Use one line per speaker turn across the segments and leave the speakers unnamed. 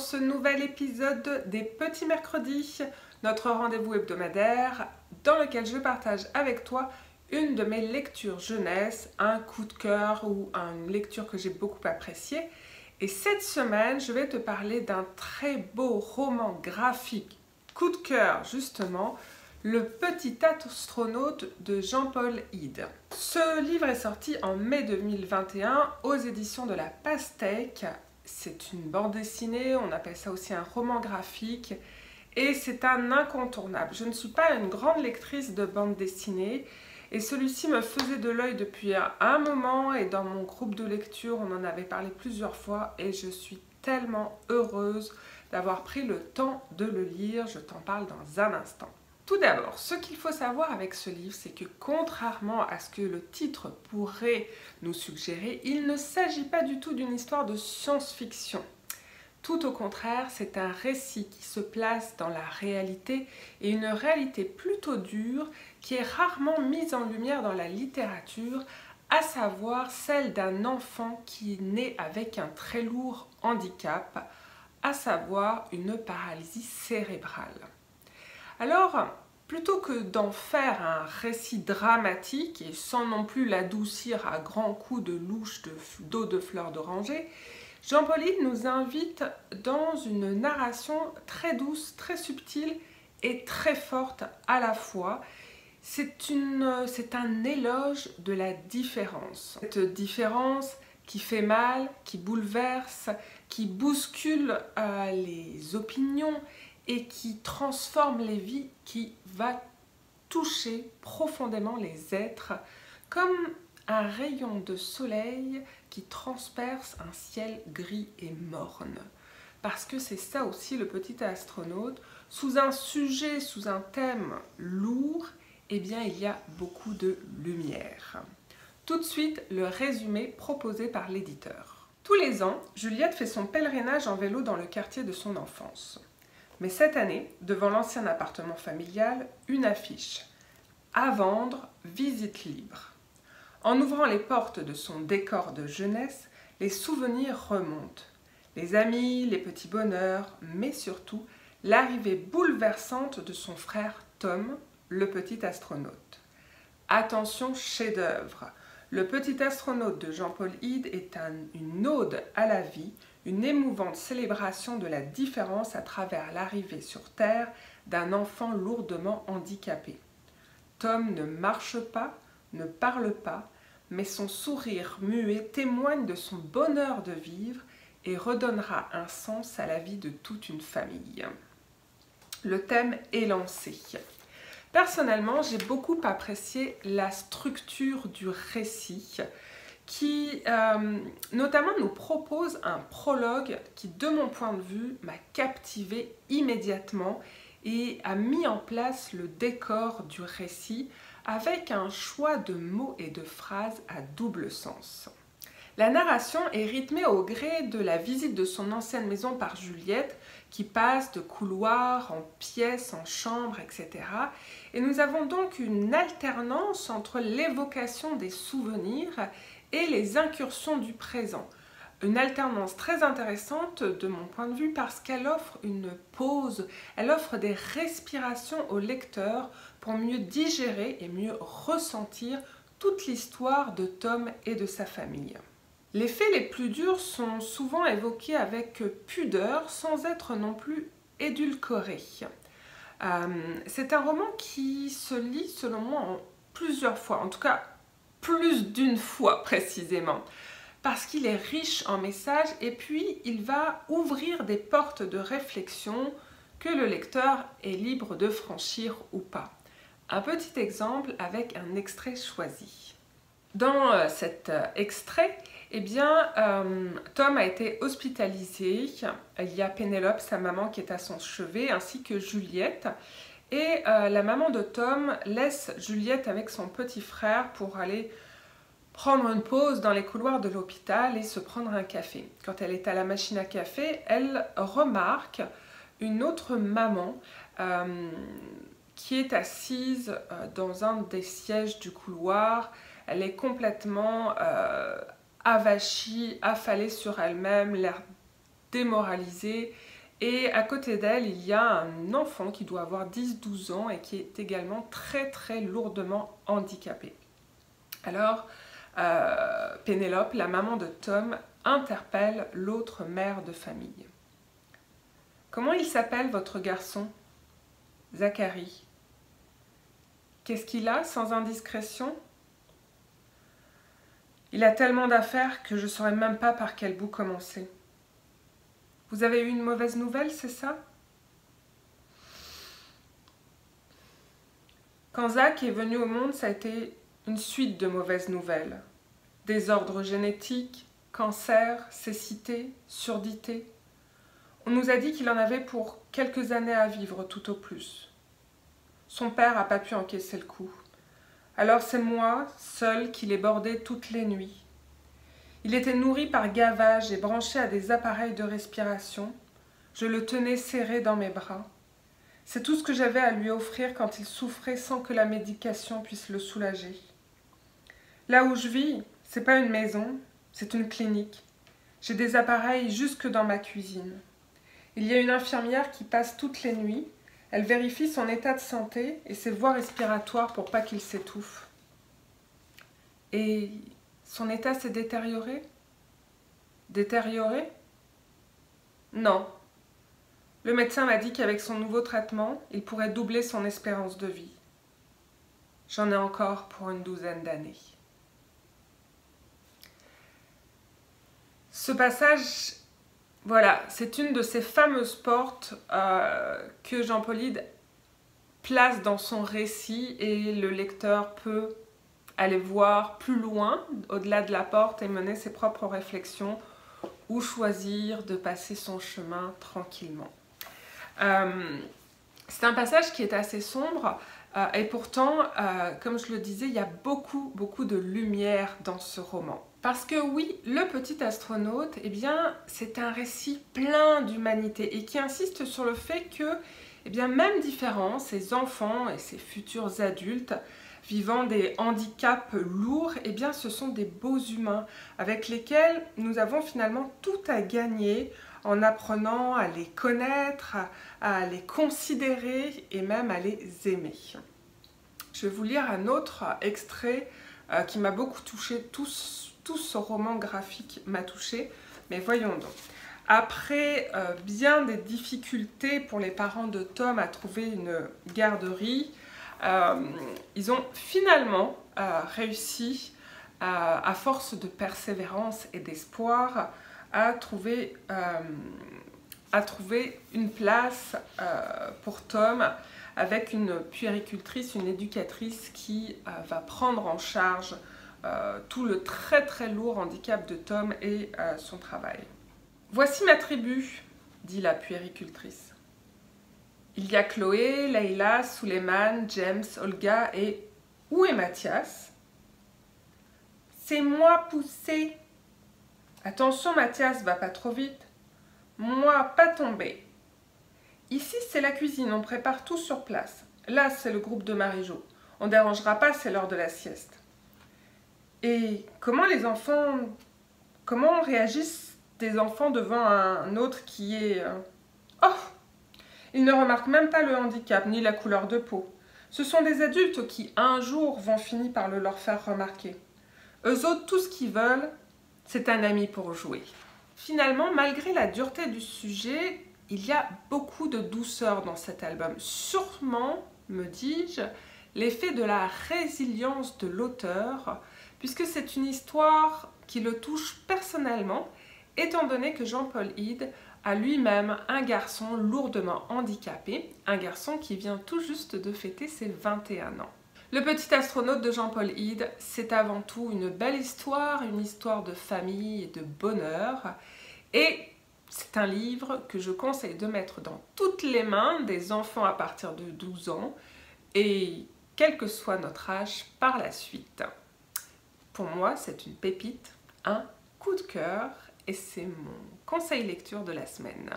ce nouvel épisode des Petits Mercredis, notre rendez-vous hebdomadaire dans lequel je partage avec toi une de mes lectures jeunesse, un coup de cœur ou une lecture que j'ai beaucoup appréciée. Et cette semaine, je vais te parler d'un très beau roman graphique, coup de cœur justement, Le Petit Astronaute de Jean-Paul Hide. Ce livre est sorti en mai 2021 aux éditions de La Pastèque. C'est une bande dessinée, on appelle ça aussi un roman graphique et c'est un incontournable. Je ne suis pas une grande lectrice de bande dessinée et celui-ci me faisait de l'œil depuis un moment et dans mon groupe de lecture on en avait parlé plusieurs fois et je suis tellement heureuse d'avoir pris le temps de le lire. Je t'en parle dans un instant. Tout d'abord, ce qu'il faut savoir avec ce livre, c'est que contrairement à ce que le titre pourrait nous suggérer, il ne s'agit pas du tout d'une histoire de science-fiction. Tout au contraire, c'est un récit qui se place dans la réalité et une réalité plutôt dure qui est rarement mise en lumière dans la littérature, à savoir celle d'un enfant qui est né avec un très lourd handicap, à savoir une paralysie cérébrale. Alors, plutôt que d'en faire un récit dramatique et sans non plus l'adoucir à grands coups de louche d'eau de fleurs d'oranger, Jean-Paul Hide nous invite dans une narration très douce, très subtile et très forte à la fois. C'est un éloge de la différence. Cette différence qui fait mal, qui bouleverse, qui bouscule les opinions et qui transforme les vies, qui va toucher profondément les êtres comme un rayon de soleil qui transperce un ciel gris et morne. Parce que c'est ça aussi le petit astronaute, sous un sujet, sous un thème lourd, eh bien il y a beaucoup de lumière. Tout de suite, le résumé proposé par l'éditeur. Tous les ans, Juliette fait son pèlerinage en vélo dans le quartier de son enfance. Mais cette année, devant l'ancien appartement familial, une affiche « À vendre, visite libre ». En ouvrant les portes de son décor de jeunesse, les souvenirs remontent. Les amis, les petits bonheurs, mais surtout l'arrivée bouleversante de son frère Tom, le petit astronaute. Attention, chef-d'œuvre! Le Petit Astronaute de Jean-Paul Hide est une ode à la vie, une émouvante célébration de la différence à travers l'arrivée sur Terre d'un enfant lourdement handicapé. Tom ne marche pas, ne parle pas, mais son sourire muet témoigne de son bonheur de vivre et redonnera un sens à la vie de toute une famille. Le thème est lancé. Personnellement, j'ai beaucoup apprécié la structure du récit qui notamment nous propose un prologue qui, de mon point de vue, m'a captivé immédiatement et a mis en place le décor du récit avec un choix de mots et de phrases à double sens. La narration est rythmée au gré de la visite de son ancienne maison par Juliette, qui passe de couloirs en pièces, en chambres, etc. Et nous avons donc une alternance entre l'évocation des souvenirs et les incursions du présent. Une alternance très intéressante de mon point de vue parce qu'elle offre une pause, elle offre des respirations au lecteur pour mieux digérer et mieux ressentir toute l'histoire de Tom et de sa famille. Les faits les plus durs sont souvent évoqués avec pudeur sans être non plus édulcorés. C'est un roman qui se lit selon moi en plusieurs fois, en tout cas plus d'une fois précisément, parce qu'il est riche en messages et puis il va ouvrir des portes de réflexion que le lecteur est libre de franchir ou pas. Un petit exemple avec un extrait choisi. Dans cet extrait, eh bien, Tom a été hospitalisé. Il y a Pénélope, sa maman, qui est à son chevet, ainsi que Juliette. Et la maman de Tom laisse Juliette avec son petit frère pour aller prendre une pause dans les couloirs de l'hôpital et se prendre un café. Quand elle est à la machine à café, elle remarque une autre maman qui est assise dans un des sièges du couloir. Elle est complètement avachie, affalée sur elle-même, l'air démoralisée. Et à côté d'elle, il y a un enfant qui doit avoir 10-12 ans et qui est également très très lourdement handicapé. Alors, Pénélope, la maman de Tom, interpelle l'autre mère de famille. « Comment il s'appelle votre garçon ?»« Zacharie. »« Qu'est-ce qu'il a sans indiscrétion ?»« Il a tellement d'affaires que je ne saurais même pas par quel bout commencer. » « Vous avez eu une mauvaise nouvelle, c'est ça ?» Quand Zach est venu au monde, ça a été une suite de mauvaises nouvelles. Désordre génétique, cancer, cécité, surdité. On nous a dit qu'il en avait pour quelques années à vivre tout au plus. Son père n'a pas pu encaisser le coup. Alors c'est moi, seule, qui l'ai bordé toutes les nuits. Il était nourri par gavage et branché à des appareils de respiration. Je le tenais serré dans mes bras. C'est tout ce que j'avais à lui offrir quand il souffrait sans que la médication puisse le soulager. Là où je vis, c'est pas une maison, c'est une clinique. J'ai des appareils jusque dans ma cuisine. Il y a une infirmière qui passe toutes les nuits. Elle vérifie son état de santé et ses voies respiratoires pour pas qu'il s'étouffe. Et son état s'est détérioré? Détérioré? Non. Le médecin m'a dit qu'avec son nouveau traitement, il pourrait doubler son espérance de vie. J'en ai encore pour une 12aine d'années. Ce passage, voilà, c'est une de ces fameuses portes que Jean-Paul Hide place dans son récit et le lecteur peut aller voir plus loin, au-delà de la porte et mener ses propres réflexions ou choisir de passer son chemin tranquillement. C'est un passage qui est assez sombre et pourtant, comme je le disais, il y a beaucoup de lumière dans ce roman. Parce que oui, Le Petit Astronaute, eh bien, c'est un récit plein d'humanité et qui insiste sur le fait que, eh bien, même différents, ces enfants et ces futurs adultes vivant des handicaps lourds, eh bien, ce sont des beaux humains avec lesquels nous avons finalement tout à gagner en apprenant à les connaître, à les considérer et même à les aimer. Je vais vous lire un autre extrait qui m'a beaucoup touchée. Tout ce roman graphique m'a touchée, mais voyons donc. Après bien des difficultés pour les parents de Tom à trouver une garderie, ils ont finalement réussi, à force de persévérance et d'espoir, à trouver une place pour Tom avec une puéricultrice, une éducatrice qui va prendre en charge tout le très lourd handicap de Tom et son travail. « Voici ma tribu, » dit la puéricultrice. Il y a Chloé, Leïla, Suleiman, James, Olga et... Où est Mathias? C'est moi, poussé. Attention, Mathias, va pas trop vite. Moi, pas tomber. Ici, c'est la cuisine, on prépare tout sur place. Là, c'est le groupe de Marie-Jo. On dérangera pas, c'est l'heure de la sieste. Et comment les enfants... Comment réagissent des enfants devant un autre qui est... Oh! Ils ne remarquent même pas le handicap, ni la couleur de peau. Ce sont des adultes qui, un jour, vont finir par le leur faire remarquer. Eux autres, tout ce qu'ils veulent, c'est un ami pour jouer. Finalement, malgré la dureté du sujet, il y a beaucoup de douceur dans cet album. Sûrement, me dis-je, l'effet de la résilience de l'auteur, puisque c'est une histoire qui le touche personnellement, étant donné que Jean-Paul Hide a lui-même un garçon lourdement handicapé, un garçon qui vient tout juste de fêter ses 21 ans. Le Petit Astronaute de Jean-Paul Hide, c'est avant tout une belle histoire, une histoire de famille et de bonheur. Et c'est un livre que je conseille de mettre dans toutes les mains des enfants à partir de 12 ans, et quel que soit notre âge par la suite. Pour moi, c'est une pépite, un coup de cœur, et c'est mon conseil lecture de la semaine.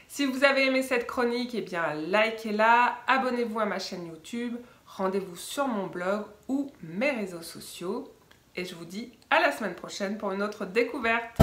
Si vous avez aimé cette chronique, eh bien likez-la, abonnez-vous à ma chaîne YouTube, rendez-vous sur mon blog ou mes réseaux sociaux. Et je vous dis à la semaine prochaine pour une autre découverte.